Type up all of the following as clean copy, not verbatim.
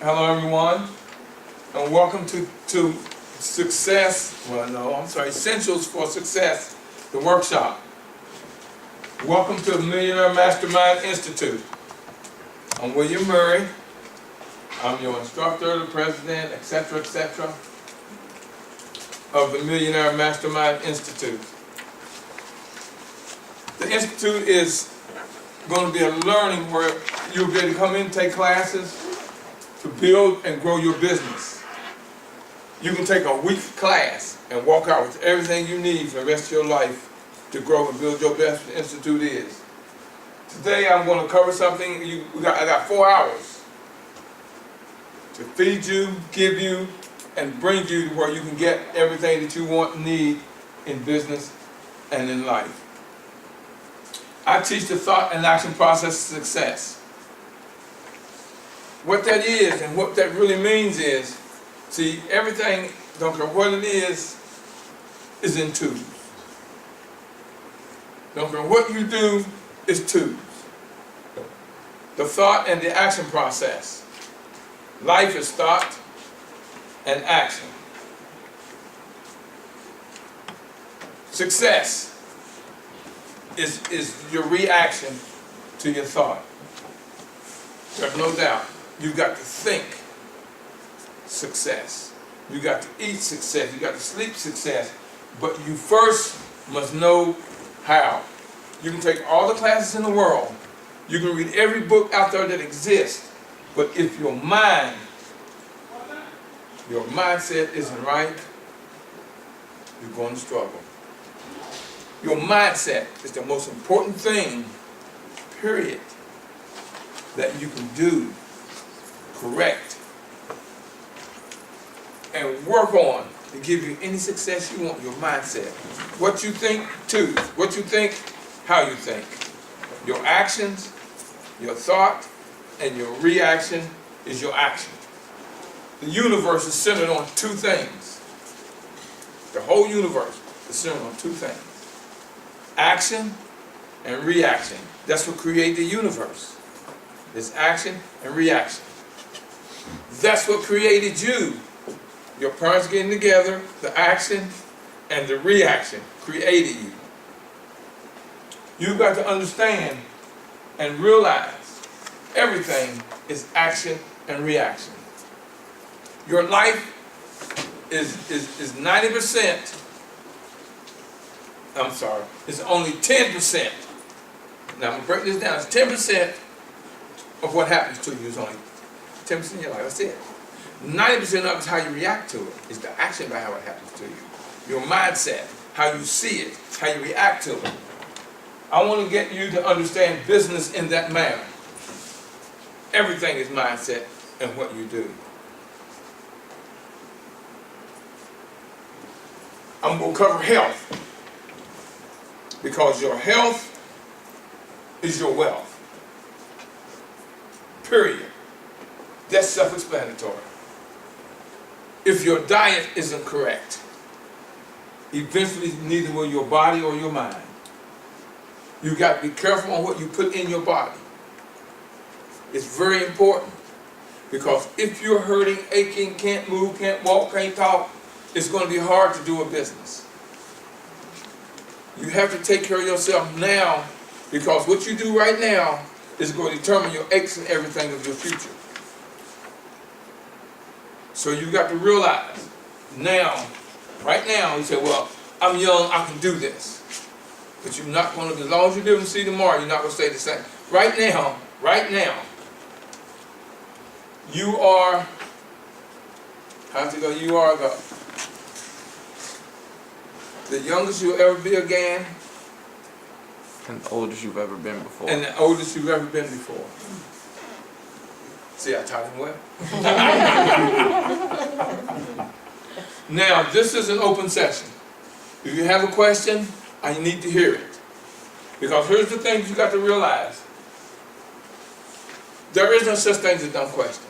Hello everyone, and welcome to Success, Essentials for Success, the workshop. Welcome to the Millionaire Mastermind Institute. I'm William Murray. I'm your instructor, the president, etc., of the Millionaire Mastermind Institute. The Institute is going to be a learning where you'll be able to come in and take classes to build and grow your business. You can take a week class and walk out with everything you need for the rest of your life to grow and build your best. The Institute is. Today I'm going to cover something. I got 4 hours to feed you, give you, and bring you to where you can get everything that you want and need in business and in life. I teach the thought and action process of success. What that is and what that really means is, see, everything, don't care what it is in twos. Don't care what you do, is twos. The thought and the action process. Life is thought and action. Success is your reaction to your thought. There's no doubt. You've got to think success. You got to eat success. You got to sleep success. But you first must know how. You can take all the classes in the world. You can read every book out there that exists. But if your mindset isn't right, you're going to struggle. Your mindset is the most important thing, period, that you can do, correct, and work on to give you any success you want. Your mindset. What you think, too. What you think, how you think. Your actions, your thought, and your reaction is your action. The universe is centered on two things. The whole universe is centered on two things. Action and reaction. That's what created the universe. It's action and reaction. That's what created you. Your parents getting together, the action and the reaction created you. You've got to understand and realize everything is action and reaction. Your life is 90%. I'm sorry, it's only 10%. Now I'm going to break this down. It's 10% of what happens to you. It's only 10% of your life. That's it. 90% of it is how you react to it. It's the action about how it happens to you. Your mindset, how you see it, how you react to it. I want to get you to understand business in that manner. Everything is mindset and what you do. I'm going to cover health. Because your health is your wealth. Period. That's self-explanatory. If your diet isn't correct, eventually neither will your body or your mind. You got to be careful on what you put in your body. It's very important. Because if you're hurting, aching, can't move, can't walk, can't talk, it's going to be hard to do a business. You have to take care of yourself now, because what you do right now is going to determine your aches and everything of your future. So you got to realize now, right now, you say, well, I'm young, I can do this. But you're not going to, as long as you live and see tomorrow, you're not going to stay the same. Right now, you are, how's it go? You are the youngest you'll ever be again. And the oldest you've ever been before. And the oldest you've ever been before. See, I taught him well. Now, this is an open session. If you have a question, I need to hear it. Because here's the things you got to realize. There is no such thing as a dumb question.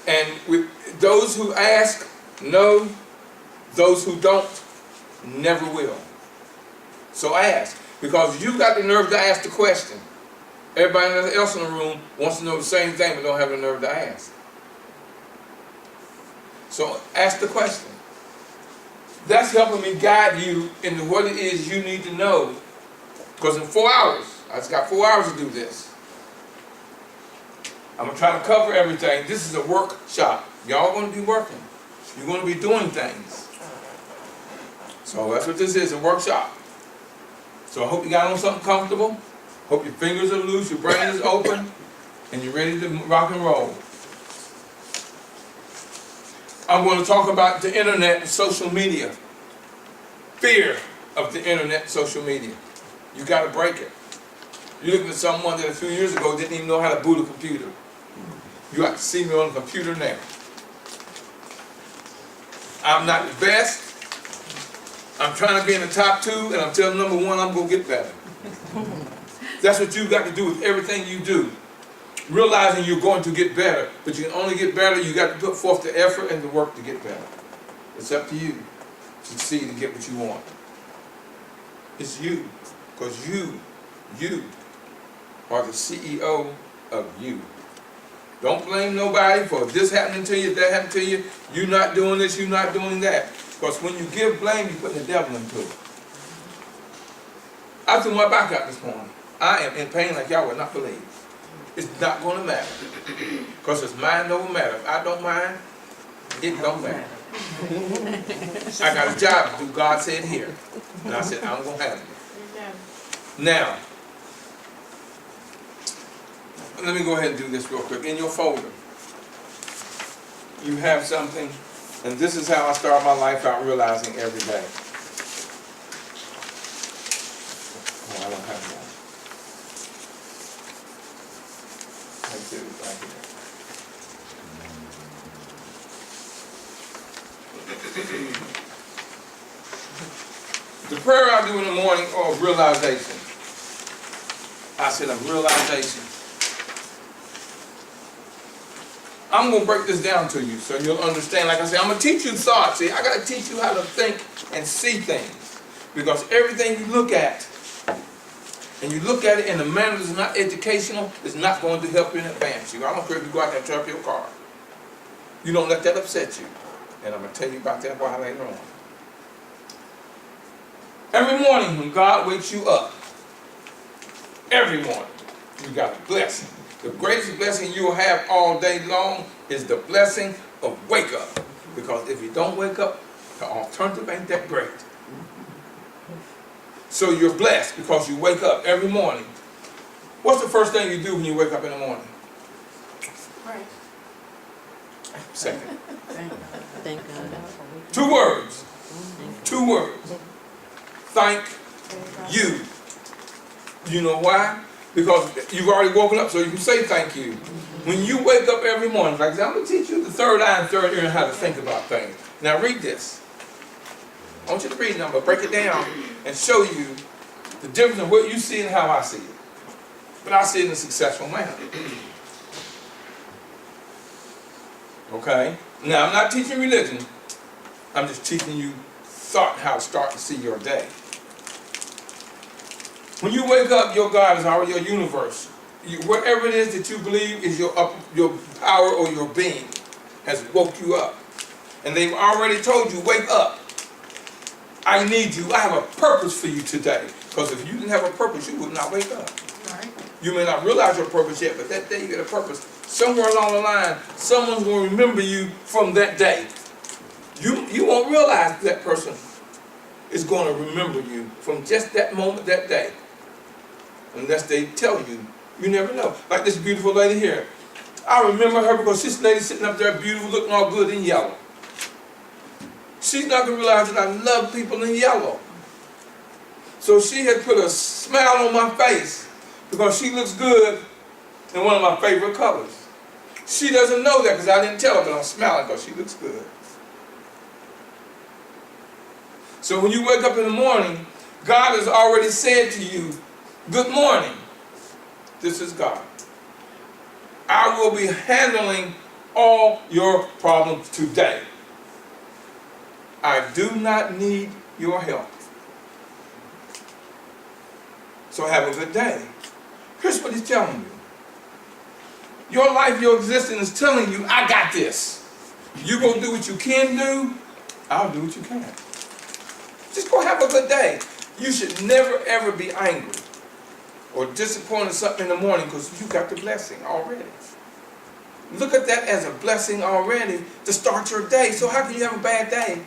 And with those who ask, know. Those who don't, never will. So ask. Because you got the nerve to ask the question. Everybody else in the room wants to know the same thing but don't have the nerve to ask. So ask the question. That's helping me guide you into what it is you need to know. Because in 4 hours, I just got 4 hours to do this. I'm going to try to cover everything. This is a workshop. Y'all going to be working. You're going to be doing things. So that's what this is, a workshop. So I hope you got on something comfortable. Hope your fingers are loose, your brain is open, and you're ready to rock and roll. I'm going to talk about the internet and social media. Fear of the internet and social media. You got to break it. You're looking at someone that a few years ago didn't even know how to boot a computer. You got to see me on the computer now. I'm not the best. I'm trying to be in the top 2, and I'm telling number 1 I'm going to get better. That's what you've got to do with everything you do. Realizing you're going to get better, but you can only get better, you got to put forth the effort and the work to get better. It's up to you to succeed and get what you want. It's you, because you are the CEO of you. Don't blame nobody for this happening to you, that happened to you. You're not doing this, you're not doing that. Because when you give blame, you're putting the devil into it. I threw my back out this morning. I am in pain like y'all would not believe. It's not going to matter. Because it's mind over matter. If I don't mind, it don't matter. I got a job to do. God said here. And I said, I'm going to have it. Now, let me go ahead and do this real quick. In your folder, you have something, and this is how I start my life out realizing every day. Oh, I don't have one. I do, right here. The prayer I do in the morning of realization. I said a realization. I'm going to break this down to you so you'll understand. Like I said, I'm going to teach you thoughts. See, I got to teach you how to think and see things. Because everything you look at, and you look at it in a manner that's not educational, is not going to help you and advance you. I don't care if you go out there and tear up your car. You don't let that upset you. And I'm going to tell you about that why later on. Every morning when God wakes you up, every morning, you got a blessing. The greatest blessing you will have all day long is the blessing of wake up. Because if you don't wake up, the alternative ain't that great. So you're blessed because you wake up every morning. What's the first thing you do when you wake up in the morning? Pray. Second. Thank God. 2 words. 2 words. Thank you. You know why? Because you've already woken up, so you can say thank you. When you wake up every morning, like I said, I'm going to teach you the third eye and third ear and how to think about things. Now read this. I want you to read it. I'm going to break it down and show you the difference in what you see and how I see it. But I see it in a successful manner. Okay? Now, I'm not teaching religion. I'm just teaching you thought, how to start to see your day. When you wake up, your God is already your universe. Whatever it is that you believe is your power or your being has woke you up. And they've already told you, wake up. I need you. I have a purpose for you today. Because if you didn't have a purpose, you would not wake up. Right. You may not realize your purpose yet, but that day you get a purpose. Somewhere along the line, someone's going to remember you from that day. You won't realize that person is going to remember you from just that moment, that day. Unless they tell you. You never know. Like this beautiful lady here. I remember her because this lady sitting up there beautiful, looking all good in yellow. She's not going to realize that I love people in yellow. So she had put a smile on my face because she looks good in one of my favorite colors. She doesn't know that because I didn't tell her, but I'm smiling because she looks good. So when you wake up in the morning, God has already said to you, good morning. This is God. I will be handling all your problems today. I do not need your help. So have a good day. Here's what he's telling you. Your life, your existence is telling you, I got this. You go do what you can do, I'll do what you can. Just go have a good day. You should never ever be angry or disappointed something in the morning because you got the blessing already. Look at that as a blessing already to start your day. So how can you have a bad day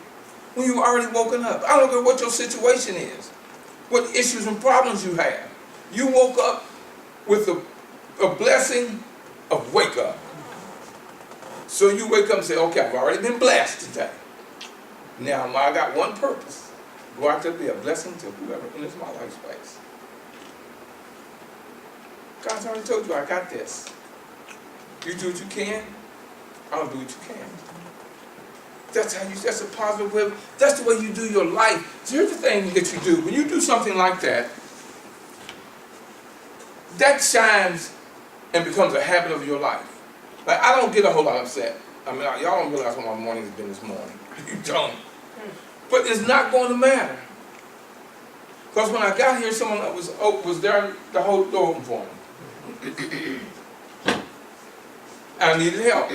when you've already woken up? I don't care what your situation is, what issues and problems you have. You woke up with a blessing of wake up. So you wake up and say, okay, I've already been blessed today. Now I got one purpose. Go out there to be a blessing to whoever enters my life space. God's already told you, I got this. You do what you can, I'll do what you can. That's a positive way. That's the way you do your life. So here's the thing that you do. When you do something like that, that shines and becomes a habit of your life. Like, I don't get a whole lot upset. I mean, y'all don't realize what my morning has been this morning. You don't. But it's not going to matter. Because when I got here, someone was there to hold the door open for me. I needed help.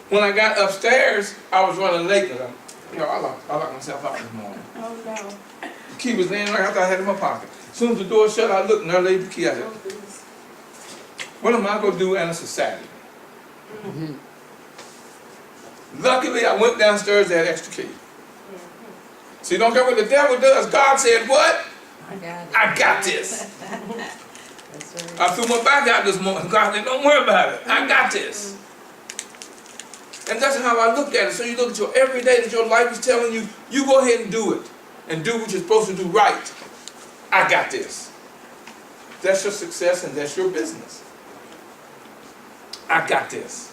When I got upstairs, I was running late because I locked myself out this morning. Oh, no. The key was laying right after I had it in my pocket. As soon as the door shut, I looked and I laid the key. I said, what am I going to do? And it's a Saturday. Mm-hmm. Luckily, I went downstairs and had extra key. See, don't care what the devil does. God said, what? I got it. I got this. That's right. I threw my back out this morning. God said, don't worry about it. I got this. And that's how I look at it. So you look at your every day that your life is telling you, you go ahead and do it. And do what you're supposed to do right. I got this. That's your success and that's your business. I got this.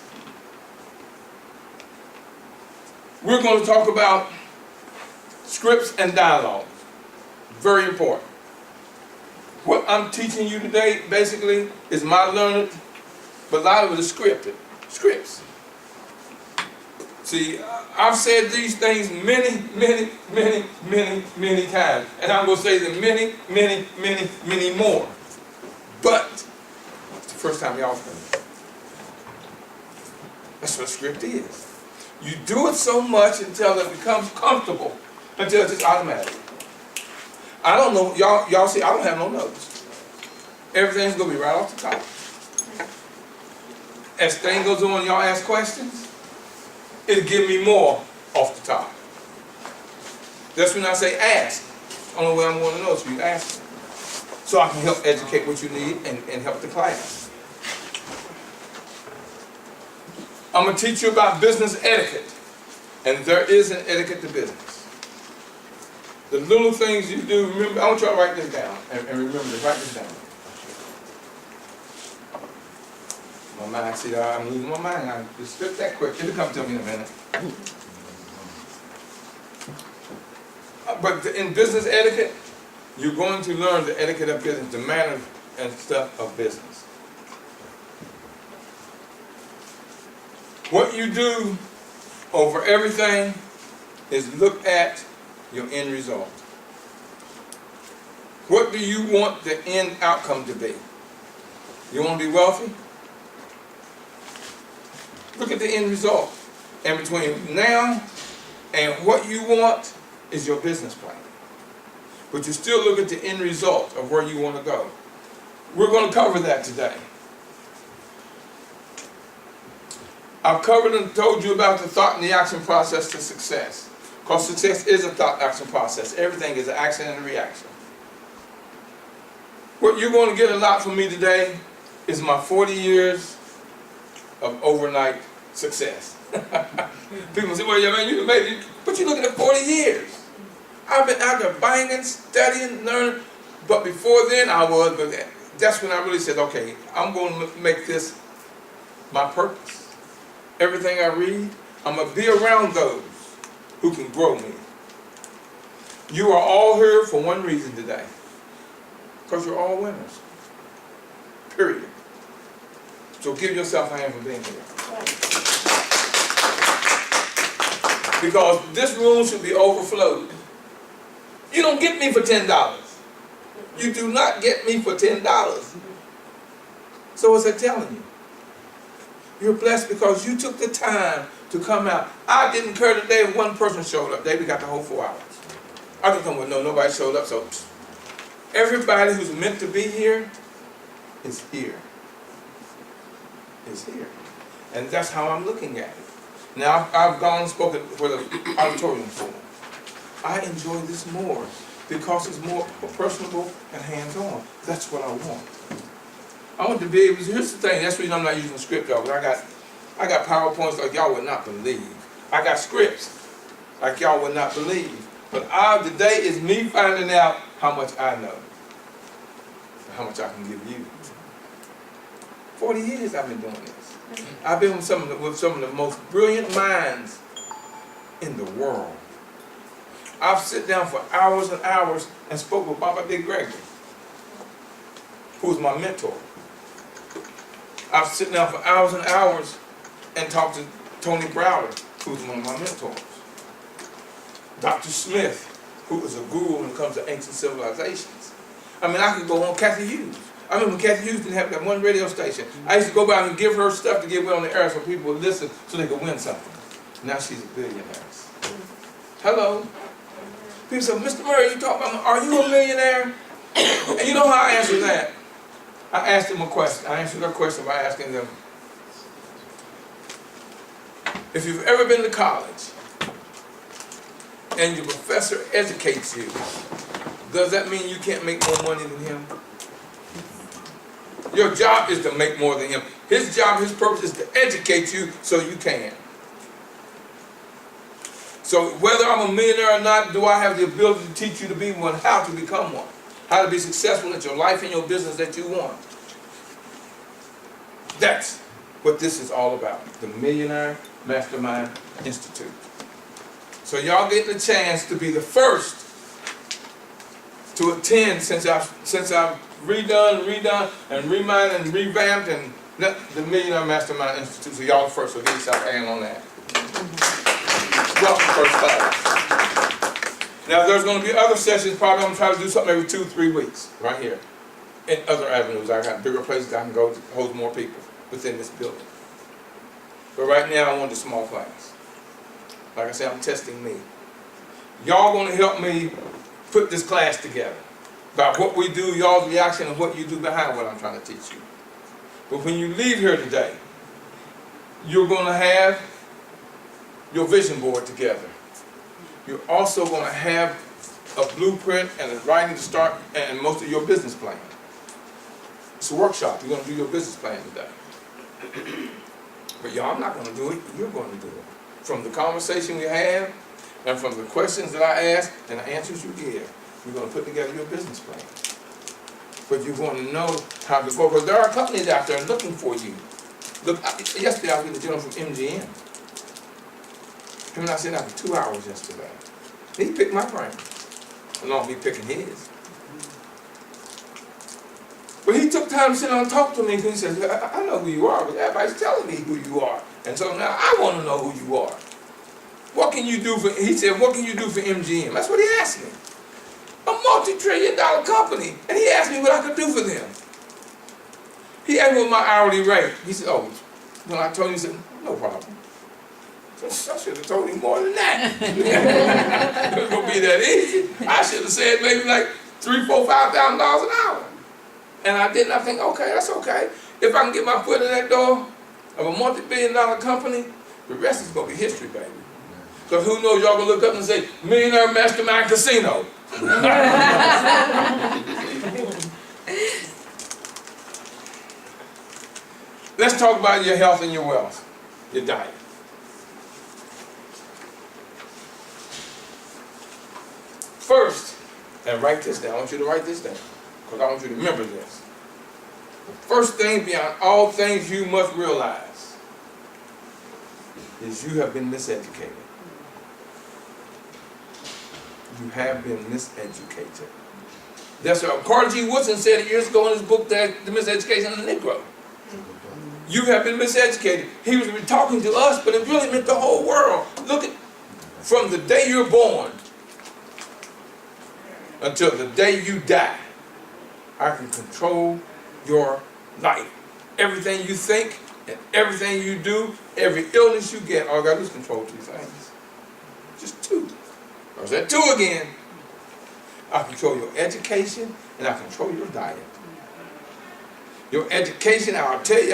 We're going to talk about scripts and dialogues. Very important. What I'm teaching you today, basically, is my learning, but a lot of it is scripted. Scripts. See, I've said these things many times. And I'm going to say them many more. But it's the first time y'all heard it. That's what a script is. You do it so much until it becomes comfortable, until it's just automatic. I don't know, y'all see, I don't have no notes. Everything's going to be right off the top. As things goes on, y'all ask questions, it'll give me more off the top. That's when I say ask. Only way I'm going to know is for you to ask me. So I can help educate what you need and help the class. I'm going to teach you about business etiquette. And there is an etiquette to business. The little things you do, remember, I want you to write this down. And remember to write this down. My mind, see, I'm losing my mind. I just slip that quick. It'll come to me in a minute. But in business etiquette, you're going to learn the etiquette of business, the manners and stuff of business. What you do over everything is look at your end result. What do you want the end outcome to be? You want to be wealthy? Look at the end result. And between now and what you want is your business plan. But you still look at the end result of where you want to go. We're going to cover that today. I've covered and told you about the thought and the action process to success. Because success is a thought-action process. Everything is an action and a reaction. What you're going to get a lot from me today is my 40 years of overnight success. People say, well, yeah, man, you made it. But you're looking at 40 years. I've been out there banging, studying, learning. But before then, I was. But that's when I really said, okay, I'm going to make this my purpose. Everything I read, I'm going to be around those who can grow me. You are all here for one reason today. Because you're all winners. Period. So give yourself a hand for being here. Because this room should be overflowed. You don't get me for $10. You do not get me for $10. So what's that telling you? You're blessed because you took the time to come out. I didn't care today if one person showed up. David got the whole 4 hours. I didn't come with nobody showed up. So everybody who's meant to be here is here. Is here. And that's how I'm looking at it. Now, I've gone and spoken for the auditorium forum. I enjoy this more because it's more personable and hands-on. That's what I want. I want to be able to, here's the thing, that's the reason I'm not using the script, y'all, because I got PowerPoints like y'all would not believe. I got scripts like y'all would not believe. But today is me finding out how much I know. And how much I can give you. 40 years I've been doing this. I've been with some of the most brilliant minds in the world. I've sit down for hours and hours and spoke with Baba D. Gregory, who's my mentor. I've sit down for hours and hours and talked to Tony Browder, who's one of my mentors. Dr. Smith, who is a guru when it comes to ancient civilizations. I mean, I could go on. Kathy Hughes. I remember Kathy Hughes didn't have that one radio station. I used to go by and give her stuff to give away on the air so people would listen so they could win something. Now she's a billionaire. Hello. People say, Mr. Murray, you talk about, are you a millionaire? And you know how I answer that? I asked them a question. I answered their question by asking them, if you've ever been to college and your professor educates you, does that mean you can't make more money than him? Your job is to make more than him. His job, his purpose is to educate you so you can. So whether I'm a millionaire or not, do I have the ability to teach you to be one, how to become one, how to be successful at your life and your business that you want? That's what this is all about, the Millionaire Mastermind Institute. So y'all get the chance to be the first to attend since I've redone, and reminded, and revamped, and the Millionaire Mastermind Institute. So y'all the first, so give yourself a hand on that. Welcome, first class. Now there's going to be other sessions, probably I'm going to try to do something every 2-3 weeks, right here. In other avenues, I got bigger places I can go to hold more people within this building. But right now I want a small class. Like I said, I'm testing me. Y'all going to help me put this class together. About what we do, y'all's reaction, and what you do behind what I'm trying to teach you. But when you leave here today, you're going to have your vision board together. You're also going to have a blueprint and a writing to start and most of your business plan. It's a workshop. You're going to do your business plan today. But y'all, I'm not going to do it. You're going to do it. From the conversation we have and from the questions that I ask and the answers you give, you're going to put together your business plan. But you're going to know how to go. Because there are companies out there looking for you. Look, yesterday I was with a gentleman from MGM. Him and I sat down for 2 hours yesterday. He picked my brain, along with me picking his. But he took time to sit down and talk to me because he says, I know who you are, but everybody's telling me who you are. And so now I want to know who you are. What can you do for, he said, what can you do for MGM? That's what he asked me. A multi-trillion-dollar company. And he asked me what I could do for them. He asked me what my hourly rate. He said, oh, when I told him, he said, no problem. I should have told him more than that. It's going to be that easy. I should have said maybe like $3,000, $4,000, $5,000 an hour. And I didn't. I think, okay, that's okay. If I can get my foot in that door of a multi-billion-dollar company, the rest is going to be history, baby. Because who knows, y'all going to look up and say, Millionaire Mastermind Casino. Let's talk about your health and your wealth, your diet. First, and write this down. I want you to write this down, because I want you to remember this. The first thing beyond all things you must realize is you have been miseducated. You have been miseducated. That's what Carter G. Woodson said years ago in his book, The Miseducation of the Negro. You have been miseducated. He was talking to us, but it really meant the whole world. Look at, from the day you're born until the day you die, I can control your life. Everything you think and everything you do, every illness you get, all I gotta do is control 2 things. Just 2. Or is that 2 again? I control your education and I control your diet. Your education, I'll tell you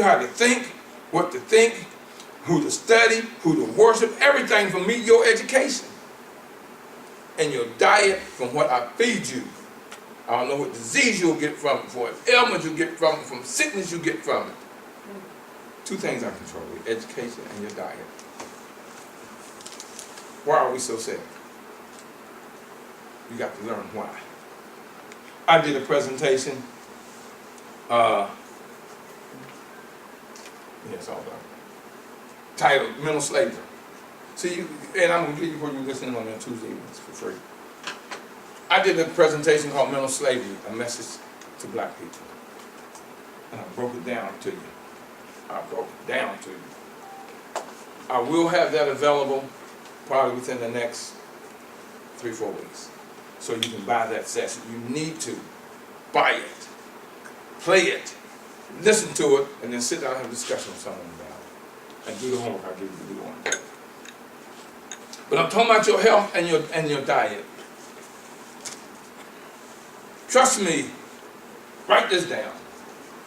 how to think, what to think, who to study, who to worship, everything from me, your education. And your diet from what I feed you. I don't know what disease you'll get from it, what ailment you get from it, from sickness you get from it. 2 things I control, your education and your diet. Why are we so sick? You got to learn why. I did a presentation. Yes, all done. Titled Mental Slavery. See, and I'm going to give you what you're listening on Tuesday evenings for free. I did a presentation called Mental Slavery, a message to black people. And I broke it down to you. I will have that available probably within the next 3-4 weeks. So you can buy that session. You need to buy it, play it, listen to it, and then sit down and have a discussion with someone about it. And do the homework I give you to do on it. But I'm talking about your health and your diet. Trust me, write this down.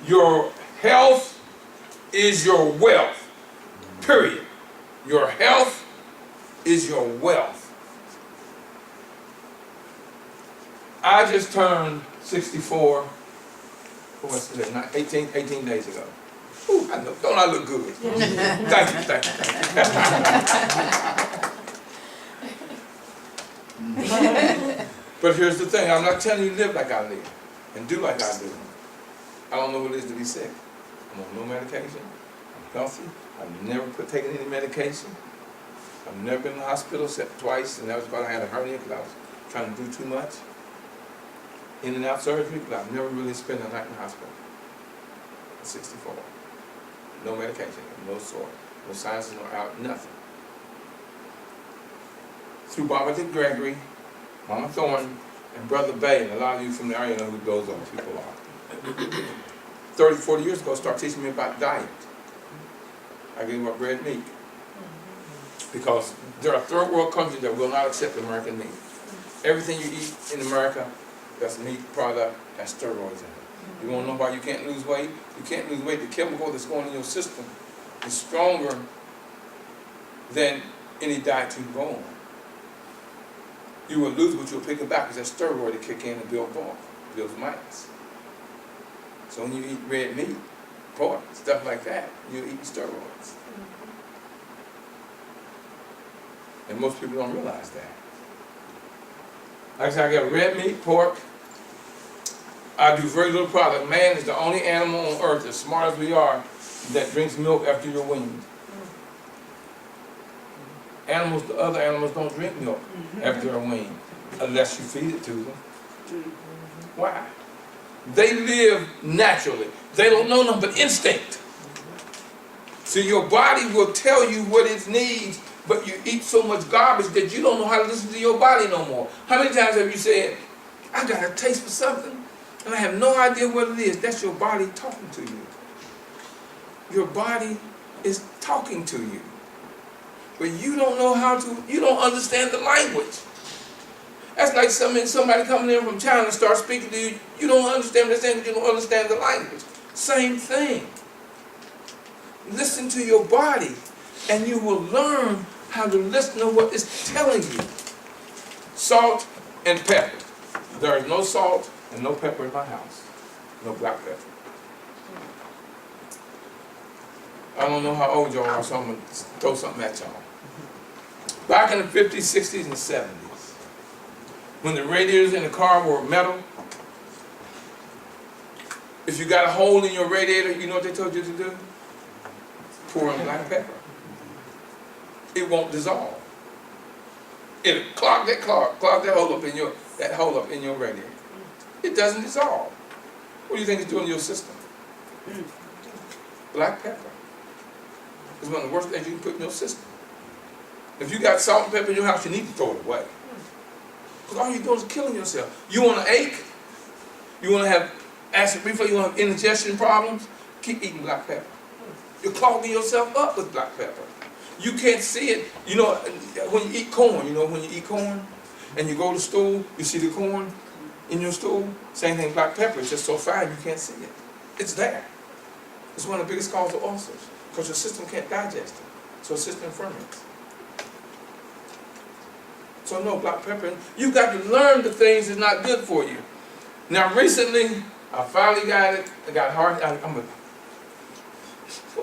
Your health is your wealth, period. Your health is your wealth. I just turned 64, what's today, 18 days ago. Ooh, I know, don't I look good? Thank you. But here's the thing, I'm not telling you to live like I live and do like I do. I don't know what it is to be sick. I'm on no medication. I'm healthy. I've never taken any medication. I've never been in the hospital except twice, and that was because I had a hernia because I was trying to do too much. In and out surgery, but I've never really spent a night in the hospital. I'm 64. No medication, no sort, no signs, no out, nothing. Through Barbara Dick Gregory, Mama Thornton, and Brother Bay, and a lot of you from the area know who those people are. 30, 40 years ago, started teaching me about diet. I gave up red meat. Because there are third world countries that will not accept American meat. Everything you eat in America, that's a meat product, has steroids in it. You want to know why you can't lose weight? You can't lose weight. The chemical that's going in your system is stronger than any diet you go on. You will lose, but you'll pick it back because that steroid will kick in and build bulk, builds mass. So when you eat red meat, pork, stuff like that, you're eating steroids. And most people don't realize that. Like I said, I got red meat, pork. I do very little product. Man is the only animal on earth, as smart as we are, that drinks milk after you're weaned. Animals, the other animals don't drink milk after they're weaned, unless you feed it to them. Why? They live naturally. They don't know nothing but instinct. So your body will tell you what it needs, but you eat so much garbage that you don't know how to listen to your body no more. How many times have you said, I got a taste for something, and I have no idea what it is? That's your body talking to you. Your body is talking to you. But you don't know how to, you don't understand the language. That's like somebody coming in from China and start speaking to you. You don't understand what they're saying because you don't understand the language. Same thing. Listen to your body, and you will learn how to listen to what it's telling you. Salt and pepper. There is no salt and no pepper in my house. No black pepper. I don't know how old y'all are, so I'm going to throw something at y'all. Back in the 50s, 60s, and 70s, when the radiators in the car were metal, if you got a hole in your radiator, you know what they told you to do? Pour in black pepper. It won't dissolve. It'll clog that hole up in your radiator. It doesn't dissolve. What do you think it's doing to your system? Black pepper is one of the worst things you can put in your system. If you got salt and pepper in your house, you need to throw it away. Because all you're doing is killing yourself. You want to ache? You want to have acid reflux, you want to have indigestion problems, keep eating black pepper. You're clogging yourself up with black pepper. You can't see it. You know, when you eat corn, when you eat corn and you go to stool, you see the corn in your stool? Same thing, black pepper. It's just so fine you can't see it. It's there. It's one of the biggest causes of ulcers because your system can't digest it. So the system ferments. So no, black pepper. You got to learn the things that's not good for you. Now recently, I finally got it. I got hard. I'm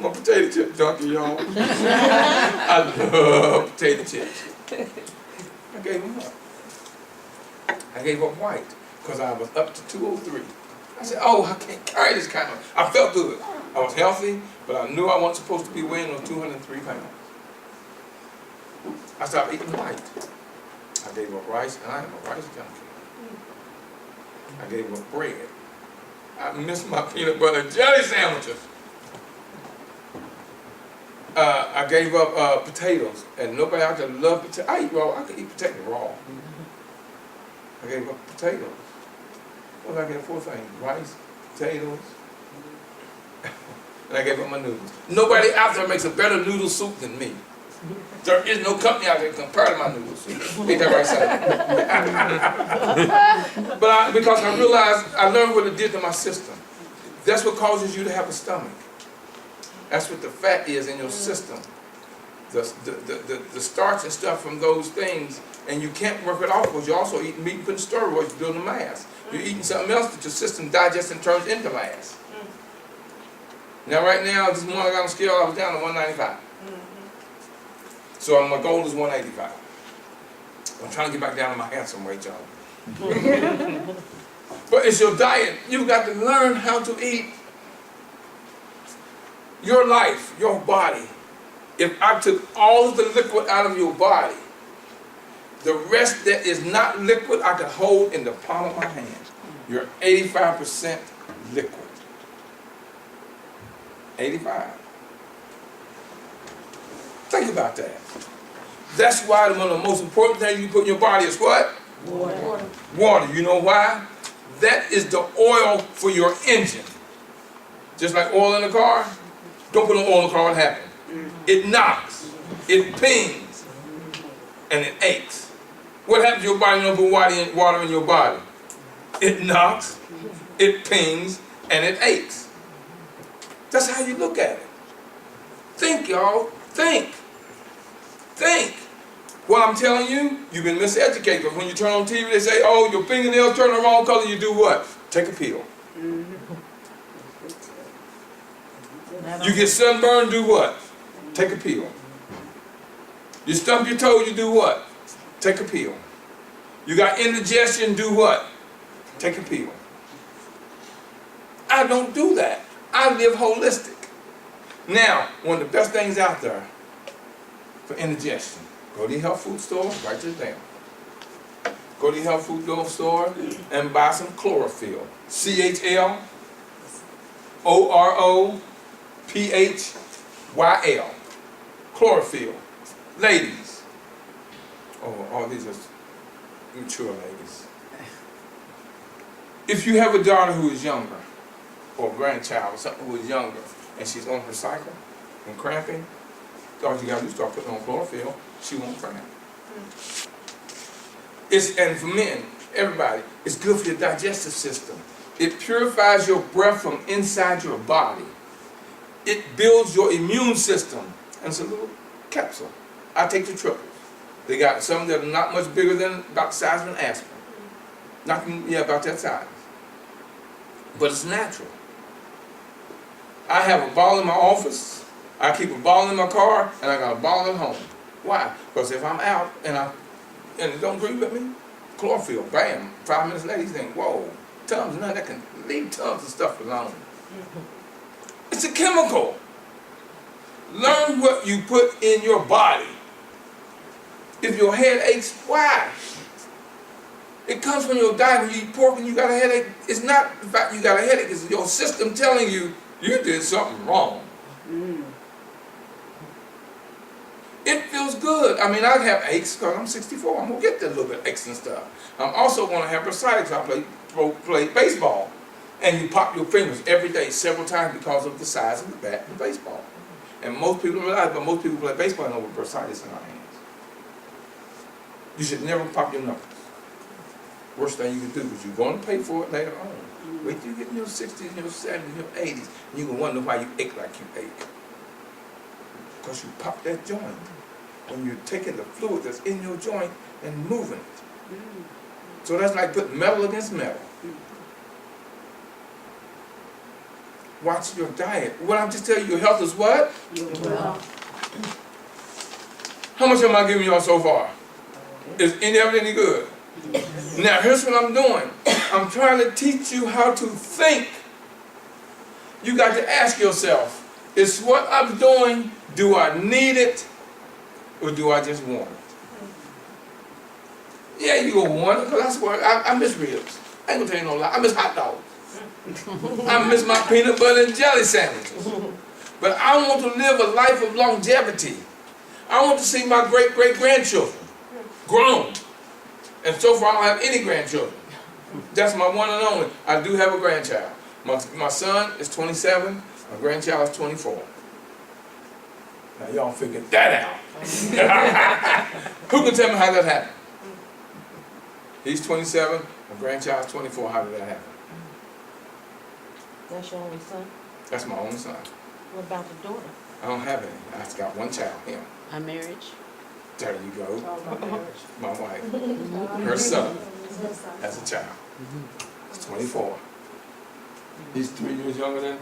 a potato chip junkie, y'all. I love potato chips. I gave them up. I gave up white because I was up to 203. I said, oh, I can't carry this kind of. I felt good. I was healthy, but I knew I wasn't supposed to be weighing on 203 pounds. I stopped eating white. I gave up rice, and I am a rice junkie. I gave up bread. I miss my peanut butter and jelly sandwiches. I gave up potatoes, and nobody out there loved potatoes. I eat raw. I could eat potato raw. I gave up potatoes. What did I get? 4 things: rice, potatoes, and I gave up my noodles. Nobody out there makes a better noodle soup than me. There is no company out there compared to my noodle soup. Ain't that right, son? But because I realized, I learned what it did to my system. That's what causes you to have a stomach. That's what the fat is in your system. The starch and stuff from those things, and you can't work it off because you're also eating meat and putting steroids to build a mass. You're eating something else that your system digests and turns into mass. Now right now, this morning I got on scale, I was down to 195. So my goal is 185. I'm trying to get back down to my handsome weight, y'all. But it's your diet. You've got to learn how to eat. Your life, your body. If I took all of the liquid out of your body, the rest that is not liquid I could hold in the palm of my hand. You're 85% liquid. 85. Think about that. That's why one of the most important things you put in your body is what? Water. Water. You know why? That is the oil for your engine. Just like oil in a car. Don't put no oil in the car, what happens? It knocks, it pings, and it aches. What happens to your body when you put water in your body? It knocks, it pings, and it aches. That's how you look at it. Think, y'all. Think. Think. What I'm telling you, you've been miseducated. Because when you turn on TV, they say, oh, your fingernails turn the wrong color, you do what? Take a pill. You get sunburned, do what? Take a pill. You stump your toe, you do what? Take a pill. You got indigestion, do what? Take a pill. I don't do that. I live holistic. Now, one of the best things out there for indigestion, go to your health food store, write this down. Go to your health food store and buy some chlorophyll. CHLOROPHYL. Chlorophyll. Ladies. Oh, all these are mature ladies. If you have a daughter who is younger, or a grandchild or something who is younger, and she's on her cycle and cramping, all you gotta do is start putting on chlorophyll, she won't cramp. And for men, everybody, it's good for your digestive system. It purifies your breath from inside your body. It builds your immune system. And it's a little capsule. I take the triples. They got some that are not much bigger than about the size of an aspirin. About that size. But it's natural. I have a bottle in my office, I keep a bottle in my car, and I got a bottle at home. Why? Because if I'm out and it don't agree with me, chlorophyll, bam, 5 minutes later you think, whoa, Tums, none that can leave Tums and stuff alone. It's a chemical. Learn what you put in your body. If your head aches, why? It comes from your diet. When you eat pork and you got a headache, it's not the fact you got a headache, it's your system telling you you did something wrong. It feels good. I mean, I have aches because I'm 64. I'm going to get that little bit of aches and stuff. I'm also going to have bursitis. I play play baseball, and you pop your fingers every day several times because of the size of the bat in baseball. And most people don't realize, but most people play baseball and know with bursitis in our hands. You should never pop your knuckles. Worst thing you can do, because you're going to pay for it later on. Wait till you get in your 60s, your 70s, your 80s, and you're going to wonder why you ache like you ache. Because you pop that joint when you're taking the fluid that's in your joint and moving it. So that's like putting metal against metal. Watch your diet. What I'm just telling you, your health is what? Well, How much am I giving y'all so far? Is any of it any good? Now here's what I'm doing. I'm trying to teach you how to think. You got to ask yourself, is what I'm doing, do I need it, or do I just want it? Yeah, you gonna want it, because that's what I miss ribs. I ain't gonna tell you no lie. I miss hot dogs. I miss my peanut butter and jelly sandwiches. But I want to live a life of longevity. I want to see my great-great-grandchildren grown. And so far I don't have any grandchildren. That's my one and only. I do have a grandchild. My son is 27, my grandchild is 24. Now y'all figure that out. Who can tell me how that happened? He's 27, my grandchild is 24. How did that happen? That's your only son? That's my only son. What about the daughter? I don't have any. I just got one child, him. A marriage? There you go. My wife. Her son as a child. He's 24. He's 3 years younger than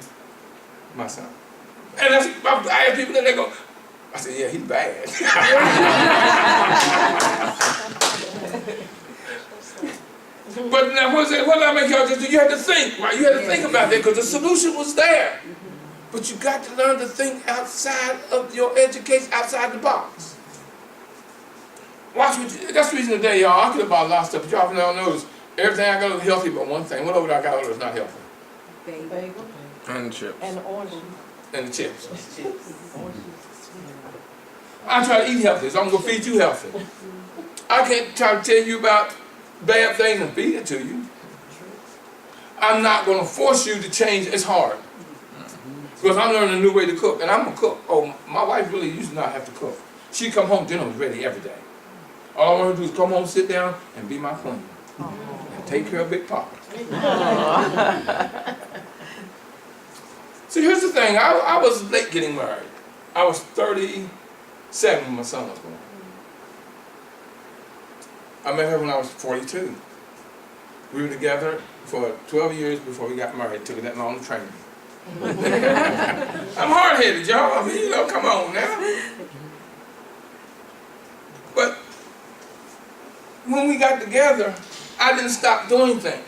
my son. And that's, I have people that they go, I said, yeah, he's bad. But now what did I make y'all just do? You had to think, right? You had to think about that because the solution was there. But you got to learn to think outside of your education, outside the box. Watch what you, that's the reason today, y'all, I could have bought a lot of stuff, but y'all never notice everything I got is healthy but one thing. What over there I got over there is not healthy? Bagel. And chips. And orange. And the chips. I try to eat healthy, so I'm going to feed you healthy. I can't try to tell you about bad things and feed it to you. I'm not going to force you to change. It's hard. Because I'm learning a new way to cook, and I'm a cook. Oh, my wife really used to not have to cook. She'd come home, dinner was ready every day. All I want her to do is come home, sit down, and be my queen. And take care of Big Papa. See, here's the thing. I was late getting married. I was 37 when my son was born. I met her when I was 42. We were together for 12 years before we got married. It took that long to train me. I'm hard-headed, y'all. I mean, you know, come on now. But when we got together, I didn't stop doing things.